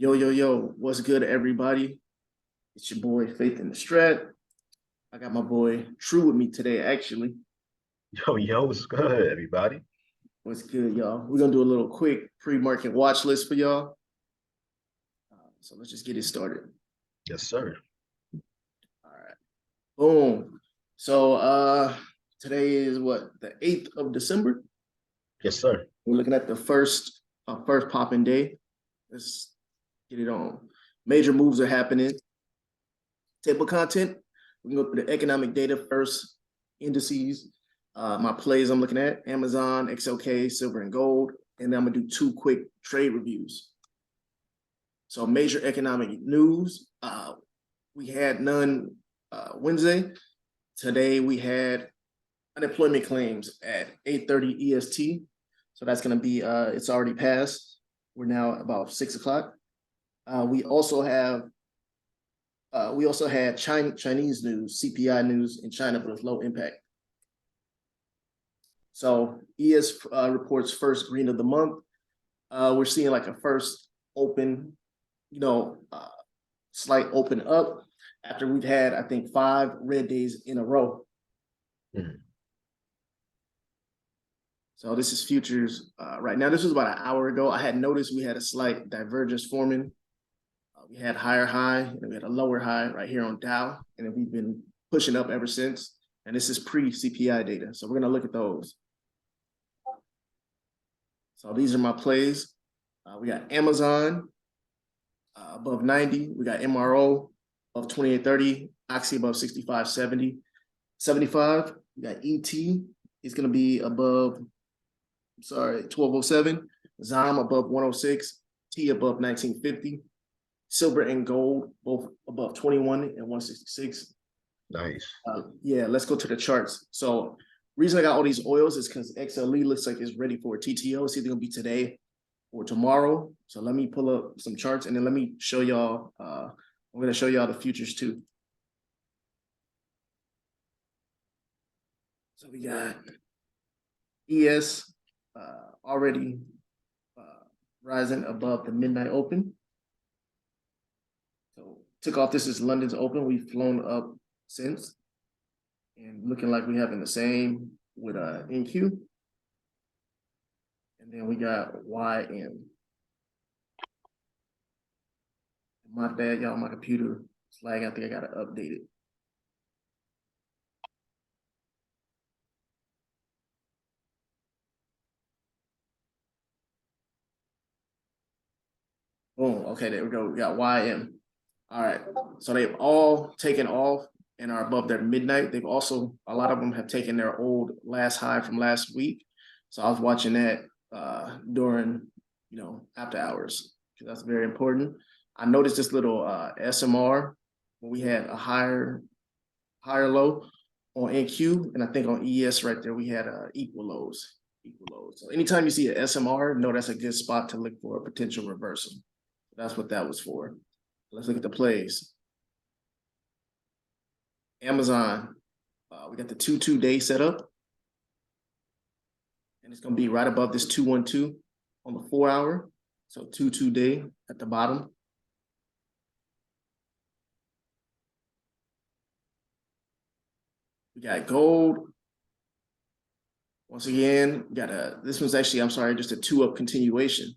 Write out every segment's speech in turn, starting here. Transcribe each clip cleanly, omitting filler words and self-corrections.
Yo, yo, yo, what's good, everybody? It's your boy, Faith in the Strat. I got my boy True with me today, actually. Yo, yo, what's good, everybody? What's good, y'all? We're going to do a little quick pre-market watch list for y'all. So let's just get it started. Yes, sir. All right. Boom. So today is what, the 8th of December? Yes, sir. We're looking at the first popping day. Let's get it on. Major moves are happening. Table content. We can go through the economic data first, indices. My plays I'm looking at, Amazon, XLK, silver and gold. And then I'm gonna do two quick trade reviews. So major economic news. We had none Wednesday. Today we had unemployment claims at 8:30 EST. So that's gonna be, it's already passed. We're now about 6 o'clock. We also had Chinese news, CPI news in China, but with low impact. So ES reports first green of the month. We're seeing like a first open, slight open up after we've had, I think, 5 red days in a row. Mhm. So this is futures right now. This was about an hour ago. I had noticed we had a slight divergence forming. We had higher high and we had a lower high right here on Dow, and then we've been pushing up ever since. And this is pre-CPI data. So we're going to look at those. So these are my plays. We got Amazon above 90. We got MRO above 28.30. Oxy above 65.70. 75. We got ET is going to be above, 1207. ZOM above 106. T above 1950. Silver and gold both above 21 and 166. Nice. Yeah, let's go to the charts. So reason I got all these oils is because XLE looks like it's ready for a TTO. It's either gonna be today or tomorrow. So let me pull up some charts and then let me show y'all. I'm gonna show y'all the futures too. So we got ES already rising above the midnight open. So took off. This is London's open. We've flown up since, and looking like we having the same with NQ. And then we got YM. My bad, y'all. My computer is lagging. I think I gotta update it. Boom. Okay, there we go. We got YM. All right. So they've all taken off and are above their midnight. They've also, a lot of them have taken their old last high from last week. So I was watching that during, after hours, because that's very important. I noticed this little SMR when we had a higher low on NQ, and I think on ES right there we had equal lows. So anytime you see an SMR, know that's a good spot to look for a potential reversal. That's what that was for. Let's look at the plays. Amazon, we got the 2-2 day set up. And it's going to be right above this 212 on the 4 hour. So 2-2 day at the bottom. We got gold. Once again, we got this one's actually, I'm sorry, just a 2-up continuation.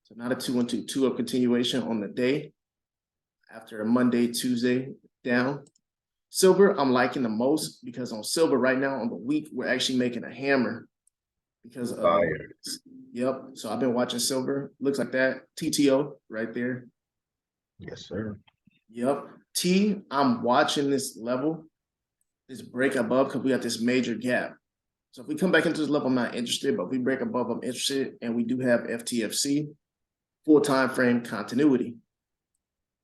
So not a 2-1-2, 2-up continuation on the day after a Monday, Tuesday down. Silver, I'm liking the most because on silver right now on the week, we're actually making a hammer because of Fire. Yep. So I've been watching silver. Looks like that. TTO right there. Yes, sir. Yep. T, I'm watching this level, this break above, because we got this major gap. So if we come back into this level, I'm not interested, but if we break above, I'm interested. And we do have FTFC, full time frame continuity.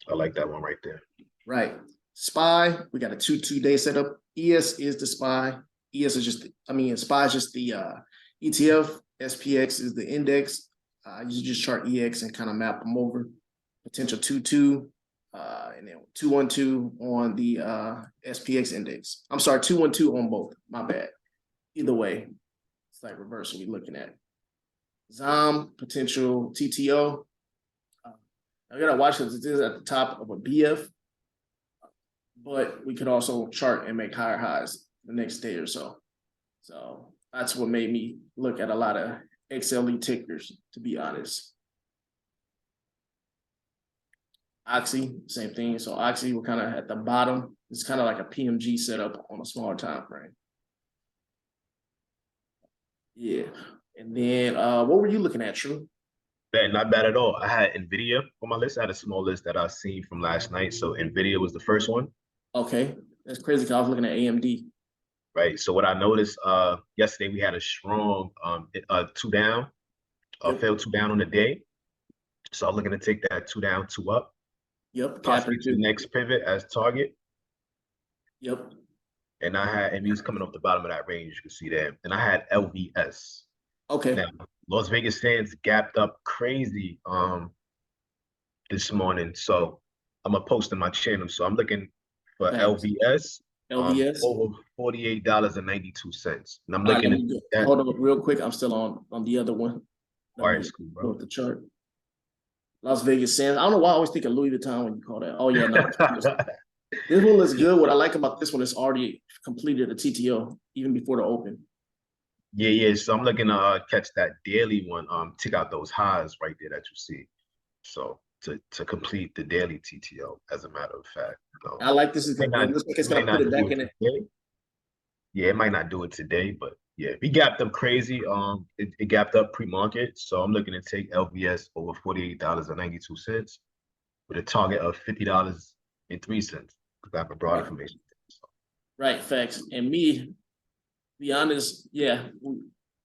I like that one right there. Right. SPY, we got a 2-2 day setup. ES is the SPY. ES is just, SPY is just the ETF. SPX is the index. You just chart EX and kind of map them over. Potential 2-2, and then 2-1-2 on the SPX index. I'm sorry, 2-1-2 on both. My bad. Either way, it's like reversal we're looking at. ZOM, potential TTO. I got to watch this. It is at the top of a BF, but we could also chart and make higher highs the next day or so. So that's what made me look at a lot of XLE tickers, to be honest. Oxy, same thing. So Oxy, we're kind of at the bottom. It's kind of like a PMG setup on a smaller time frame. Yeah. And then what were you looking at, True? Not bad at all. I had Nvidia on my list. I had a small list that I seen from last night. So Nvidia was the first one. Okay. That's crazy because I was looking at AMD. Right. So what I noticed yesterday we had a strong two down, Yep. failed two down on the day. So I'm looking to take that two down, two up, Yep. possibly Capper to the too. next pivot as target. Yep. And he was coming off the bottom of that range, you can see that. And I had LVS. Okay. Now, Las Vegas sands gapped up crazy this morning. So I'm gonna post in my channel. So I'm looking for Thanks. LVS LVS. over $48.92. And I'm All right, looking let at me go. that. Hold on real quick. I'm still on the other one. All Let right, me it's cool, go bro. with the chart. Las Vegas Sands. I don't know why I always think of Louis Vuitton when you call that. Oh yeah, no. This one looks good. What I like about this one is already completed a TTO even before the open. Yeah. So I'm looking to catch that daily one, take out those highs right there that you see. So to complete the daily TTO, as a matter of fact. So I like this. It might not, looks like it's might gonna put not it do back it in it. today. Yeah, it might not do it today, but yeah, we gapped up crazy. It gapped up pre-market, so I'm looking to take LVS over $48.92 with a target of $50.03 because I have a broad Right. information. So, Right. Facts. And me, be honest, yeah,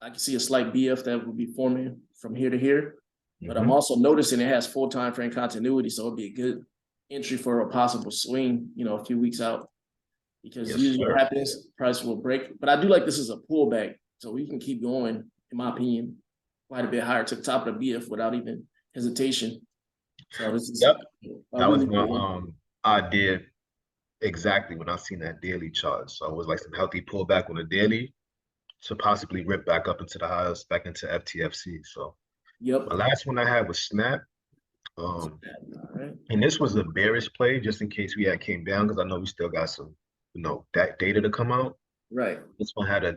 I can see a slight BF that would be forming from here to here. But I'm also noticing it has full time frame continuity, so it'd be a good entry for a possible swing, a few weeks out. Because yes, usually sir. what happens, price will break. But I do like this is a pullback, so we can keep going, in my opinion, quite a bit higher to the top of the BF without even hesitation. So this is Yep, a that was really my good one. idea exactly when I seen that daily chart. So it was like some healthy pullback on the daily to possibly rip back up into the highs, back into FTFC. So Yep. my last one I had was Snap. All Um, right. and this was a bearish play just in case we had came down because I know we still got some, that data to come out. Right. This one had I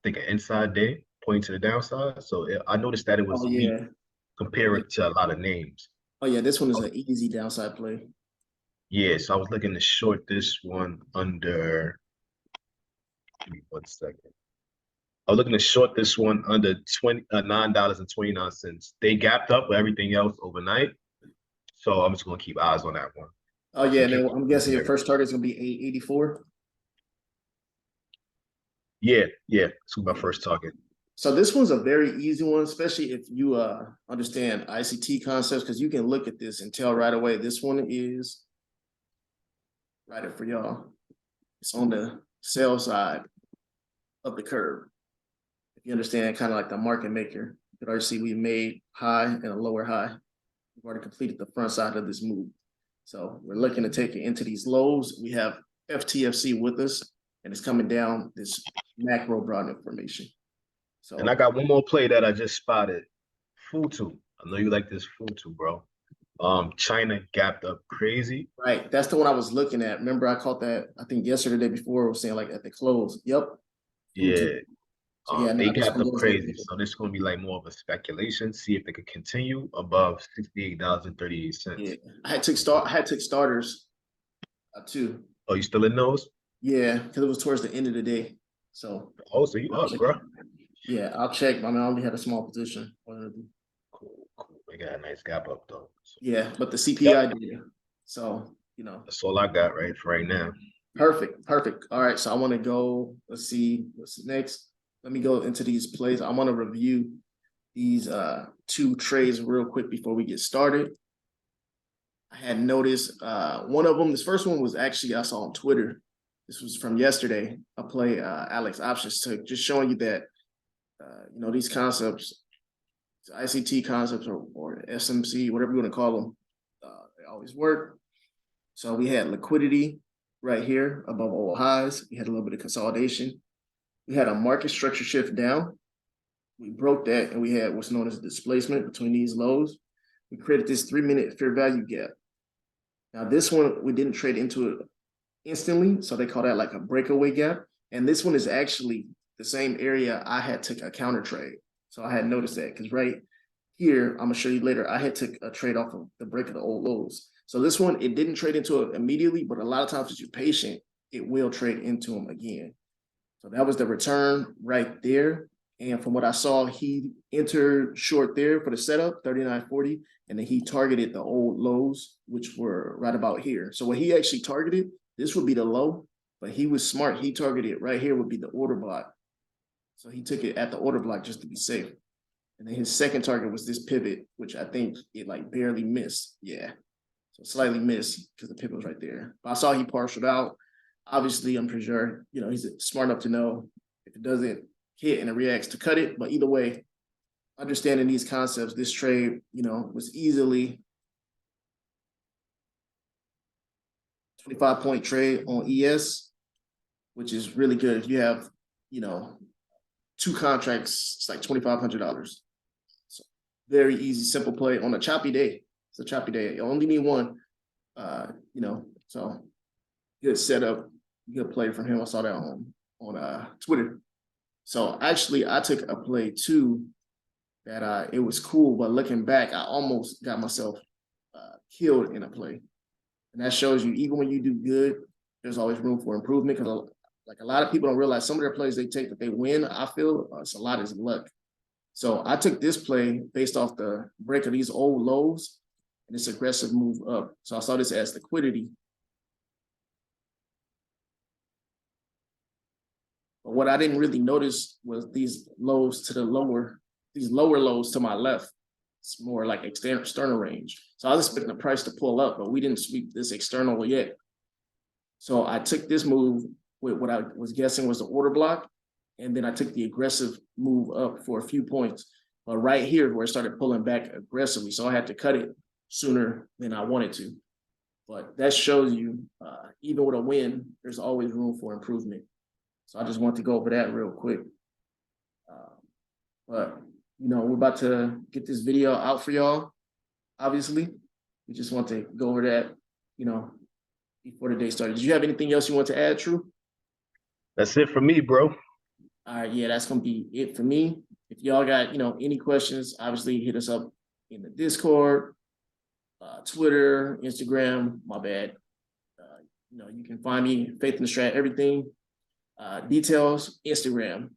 think an inside day pointing to the downside. So I noticed that it Oh was weak yeah. compared to a lot of names. Oh yeah. This one is an easy downside play. Yeah, so I was looking to short this one under, give me 1 second. I was looking to short this one under $9.29. They gapped up with everything else overnight. So I'm just gonna keep eyes on that one. Oh Just yeah. in And then case. I'm guessing your first target is gonna be 884. Yeah, it's my first target. So this one's a very easy one, especially if you understand ICT concepts, because you can look at this and tell right away. This one is right up for y'all. It's on the sell side of the curve. If you understand kind of like the market maker, you can already see we made high and a lower high. We've already completed the front side of this move. So we're looking to take it into these lows. We have FTFC with us, and it's coming down this macro broad information. So, And I got one more play that I just spotted. Futu. I know you like this Futu, bro. China gapped up crazy. right, that's the one I was looking at. Remember, I caught that, I think yesterday, the day before, I was saying like at the close. Yep. Yeah. So yeah, They no, this gapped one up goes like crazy. So this is gonna be like more of a speculation. See if they could continue above $68.38. yeah. I had took starters too. Oh, you still in those? Yeah, because it was towards the end of the day. So Oh, so you up, bro. yeah, I'll check. I mean, I only had a small position. Cool. They got a nice gap up though. So, Yeah, but the yep, CPI data. So, that's all I got right for right now. perfect. All right, so I want to go, let's see what's next. Let me go into these plays. I want to review these two trades real quick before we get started. I had noticed one of them, this first one was actually I saw on Twitter. This was from yesterday. I play Alex Options took, just showing you that these concepts, ICT concepts or SMC, whatever you want to call them, they always work. So we had liquidity right here above all highs. We had a little bit of consolidation. We had a market structure shift down. We broke that, and we had what's known as displacement between these lows. we created this 3-minute fair value gap. Now this one, we didn't trade into it instantly, so they call that like a breakaway gap. And this one is actually the same area I had took a counter trade. So I had noticed that because right here, I'm gonna show you later, I had took a trade off of the break of the old lows. So this one, it didn't trade into it immediately, but a lot of times if you're patient, it will trade into them again. So that was the return right there. And from what I saw, he entered short there for the setup, 39.40, and then he targeted the old lows, which were right about here. So what he actually targeted, this would be the low, but he was smart. He targeted right here would be the order block. So he took it at the order block just to be safe. And then his second target was this pivot, which I think it like barely missed. Yeah, so slightly missed because the pivot was right there. But I saw he partialed out. Obviously, I'm pretty sure, you know, he's smart enough to know if it doesn't hit and it reacts to cut it. But either way, understanding these concepts, this trade, you know, was easily 25-point trade on ES, which is really good. If you have, you know, 2 contracts, it's like $2,500. So very easy, simple play on a choppy day. It's a choppy day. You only need one, you know, so good setup, good play from him. I saw that on Twitter. So actually, I took a play too that it was cool, but looking back, I almost got myself killed in a play. And that shows you, even when you do good, there's always room for improvement, because like a lot of people don't realize some of their plays they take that they win, I feel it's a lot is luck. So I took this play based off the break of these old lows and this aggressive move up. So I saw this as liquidity. But what I didn't really notice was these lows to the lower, these lower lows to my left. It's more like external range. So I was expecting the price to pull up, but we didn't sweep this external yet. So I took this move with what I was guessing was the order block, and then I took the aggressive move up for a few points. But right here, where it started pulling back aggressively, so I had to cut it sooner than I wanted to. But that shows you, even with a win, there's always room for improvement. So I just want to go over that real quick. But, you know, we're about to get this video out for y'all, obviously. We just want to go over that, you know, before the day started. Did you have anything else you want to add, True? That's it for me, bro. All right, yeah, that's gonna be it for me. If y'all got, you know, any questions, obviously hit us up in the Discord, Twitter, Instagram. My bad. You know, you can find me, Faith in the Strat, everything. Details, Instagram.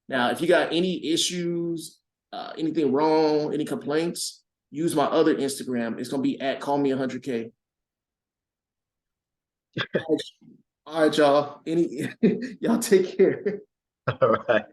Now, if you got any issues, anything wrong, any complaints, use my other Instagram. It's gonna be at callme100K. All right, y'all. Y'all take care. All right.